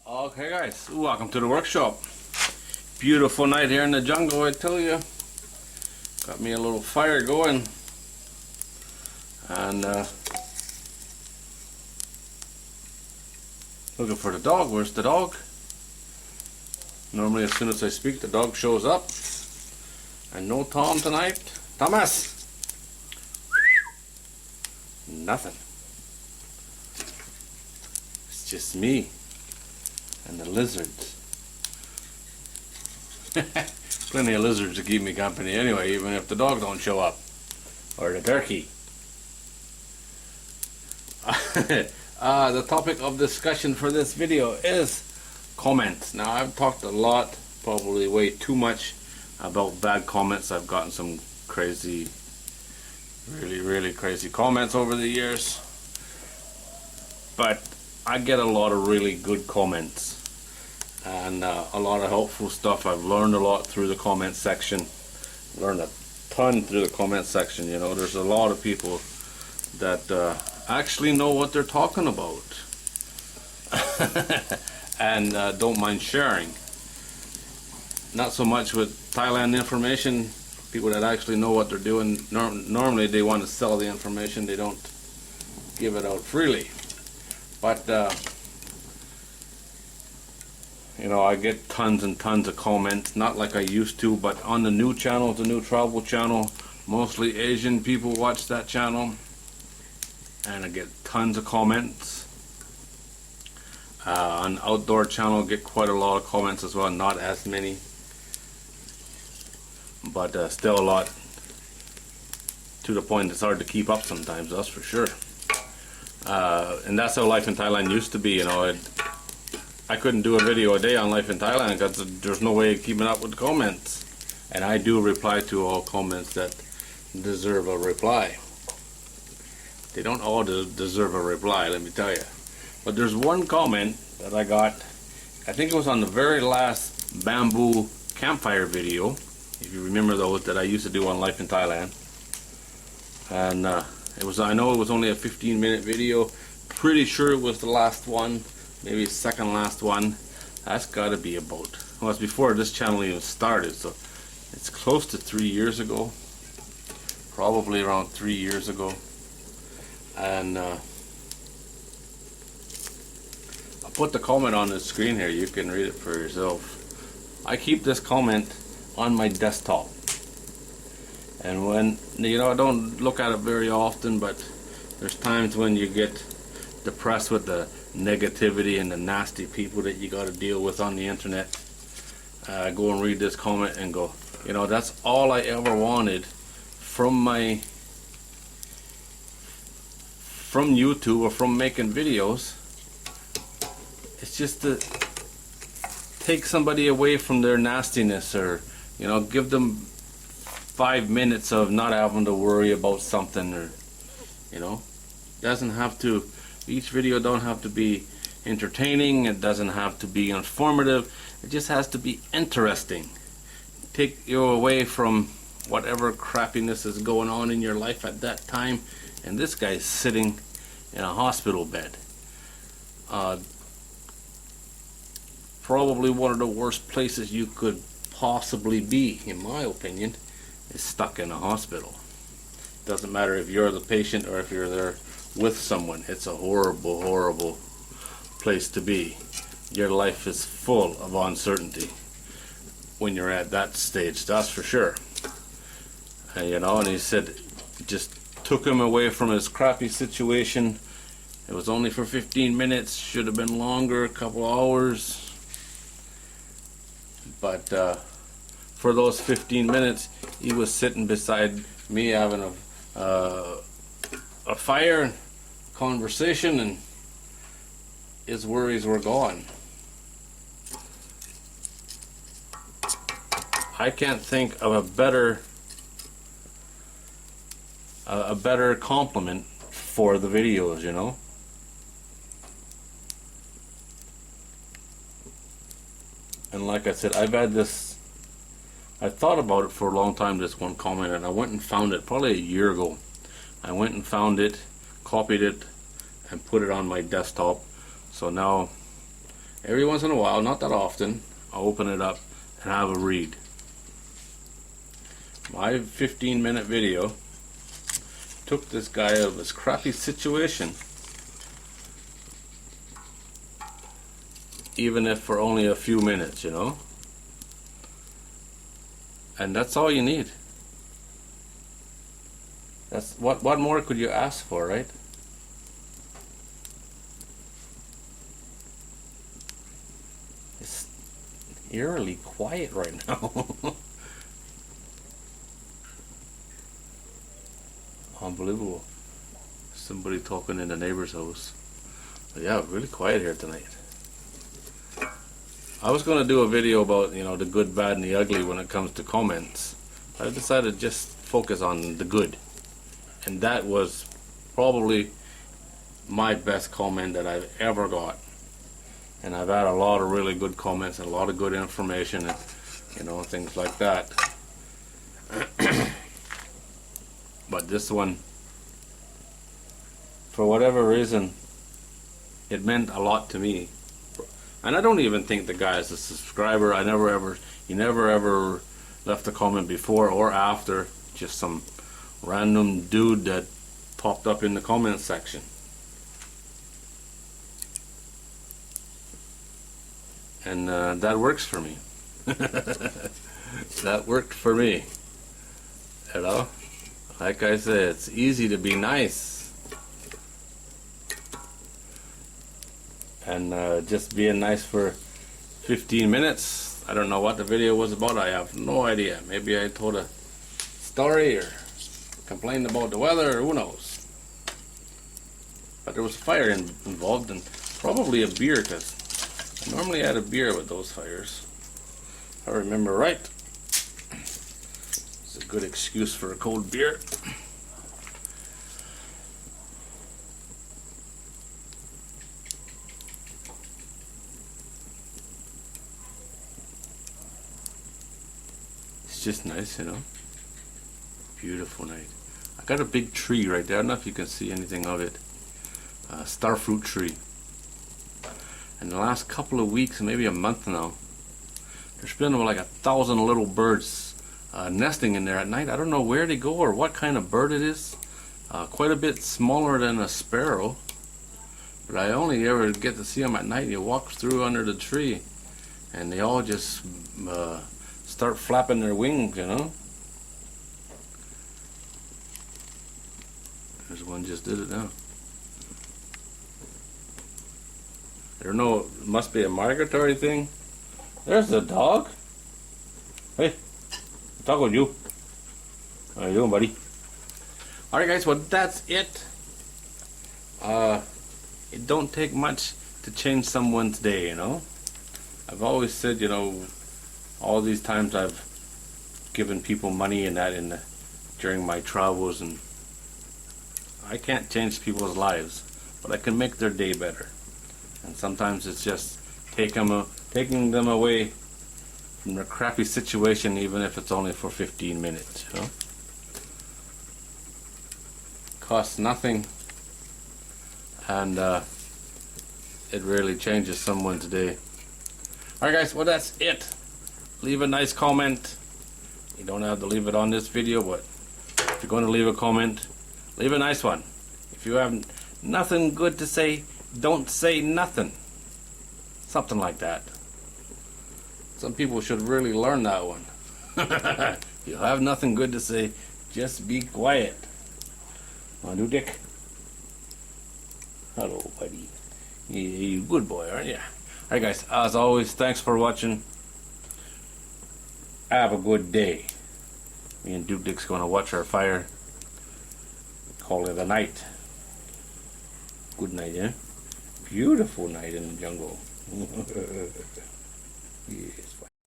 Okay guys, welcome to the workshop. Beautiful night here in the jungle, I tell you. Got me a little fire going. And looking for the dog. Where's the dog? Normally as soon as I speak the dog shows up. And no Tom tonight. Thomas! Nothing. It's just me and the lizards. Plenty of lizards to keep me company anyway, even if the dog don't show up. Or the turkey. The topic of discussion for this video is comments. Now I've talked a lot, probably way too much, about bad comments. I've gotten some crazy, really crazy comments over the years. But I get a lot of really good comments and a lot of helpful stuff. I've learned a lot through the comment section. Learned a ton through the comment section. You know, there's a lot of people that actually know what they're talking about and don't mind sharing. Not so much with Thailand information. People that actually know what they're doing, normally they want to sell the information. They don't give it out freely. But you know, I get tons and tons of comments, not like I used to, but on the new channel, the new travel channel, mostly Asian people watch that channel, and I get tons of comments. On outdoor channel, get quite a lot of comments as well, not as many, but still a lot, to the point it's hard to keep up sometimes, that's for sure. And that's how life in Thailand used to be. You know, I couldn't do a video a day on life in Thailand because there's no way of keeping up with the comments. And I do reply to all comments that deserve a reply. They don't all deserve a reply, let me tell you. But there's one comment that I got, I think it was on the very last bamboo campfire video, if you remember those that I used to do on life in Thailand. And I know it was only a 15-minute video. Pretty sure it was the last one, maybe second last one. That's got to be about, well, it's before this channel even started, so it's close to 3 years ago. Probably around 3 years ago. And I'll put the comment on the screen here. You can read it for yourself. I keep this comment on my desktop. And when, you know, I don't look at it very often, but there's times when you get depressed with the negativity and the nasty people that you got to deal with on the internet. Go and read this comment and go, you know, that's all I ever wanted from YouTube or from making videos. It's just to take somebody away from their nastiness, or, you know, give them 5 minutes of not having to worry about something, or, you know, doesn't have to, each video don't have to be entertaining, it doesn't have to be informative, it just has to be interesting. Take you away from whatever crappiness is going on in your life at that time. And this guy's sitting in a hospital bed. Probably one of the worst places you could possibly be, in my opinion, is stuck in a hospital. Doesn't matter if you're the patient or if you're there with someone. It's a horrible place to be. Your life is full of uncertainty when you're at that stage, that's for sure. And, you know, and he said it just took him away from his crappy situation. It was only for 15 minutes, should have been longer, a couple hours. But for those 15 minutes, he was sitting beside me having a fire conversation, and his worries were gone. I can't think of a better compliment for the videos, you know. And like I said, I've thought about it for a long time, this one comment, and I went and found it probably a year ago. I went and found it, copied it, and put it on my desktop. So now every once in a while, not that often, I'll open it up and have a read. My 15-minute video took this guy out of his crappy situation, even if for only a few minutes, you know. And that's all you need. That's what more could you ask for, right? It's eerily quiet right now. Unbelievable. Somebody talking in the neighbor's house. But yeah, really quiet here tonight. I was going to do a video about, you know, the good, bad, and the ugly when it comes to comments. I decided to just focus on the good. And that was probably my best comment that I've ever got. And I've had a lot of really good comments and a lot of good information and, you know, things like that. But this one, for whatever reason, it meant a lot to me. And I don't even think the guy is a subscriber. He never ever left a comment before or after. Just some random dude that popped up in the comment section. And that works for me. That worked for me. You know? Like I said, it's easy to be nice. And just being nice for 15 minutes. I don't know what the video was about. I have no idea. Maybe I told a story or complained about the weather, or who knows. But there was fire involved, and probably a beer, because I normally had a beer with those fires. If I remember right. It's a good excuse for a cold beer. It's just nice, you know. Beautiful night. I got a big tree right there. I don't know if you can see anything of it. Starfruit tree. In the last couple of weeks, maybe a month now, there's been like 1,000 little birds nesting in there at night. I don't know where they go or what kind of bird it is. Quite a bit smaller than a sparrow, but I only ever get to see them at night. You walk through under the tree and they all just start flapping their wings, you know. There's one just did it now. I don't know, it must be a migratory thing. There's the dog. Hey, I'm talking with you. How you doing, buddy? Alright guys, well that's it. It don't take much to change someone's day, you know. I've always said, you know, all these times I've given people money and that during my travels, and I can't change people's lives, but I can make their day better. And sometimes it's just taking them away from their crappy situation, even if it's only for 15 minutes, you know. Costs nothing, and it really changes someone's day. Alright guys, well that's it. Leave a nice comment. You don't have to leave it on this video, but if you're going to leave a comment, leave a nice one. If you have nothing good to say, don't say nothing. Something like that. Some people should really learn that one. You have nothing good to say, just be quiet. Wanna do, Dick? Hello, buddy. You're a good boy, aren't you? Alright guys, as always, thanks for watching. Have a good day. Me and Duke Dick's gonna watch our fire. Call it a night. Good night, eh? Beautiful night in the jungle. Yes.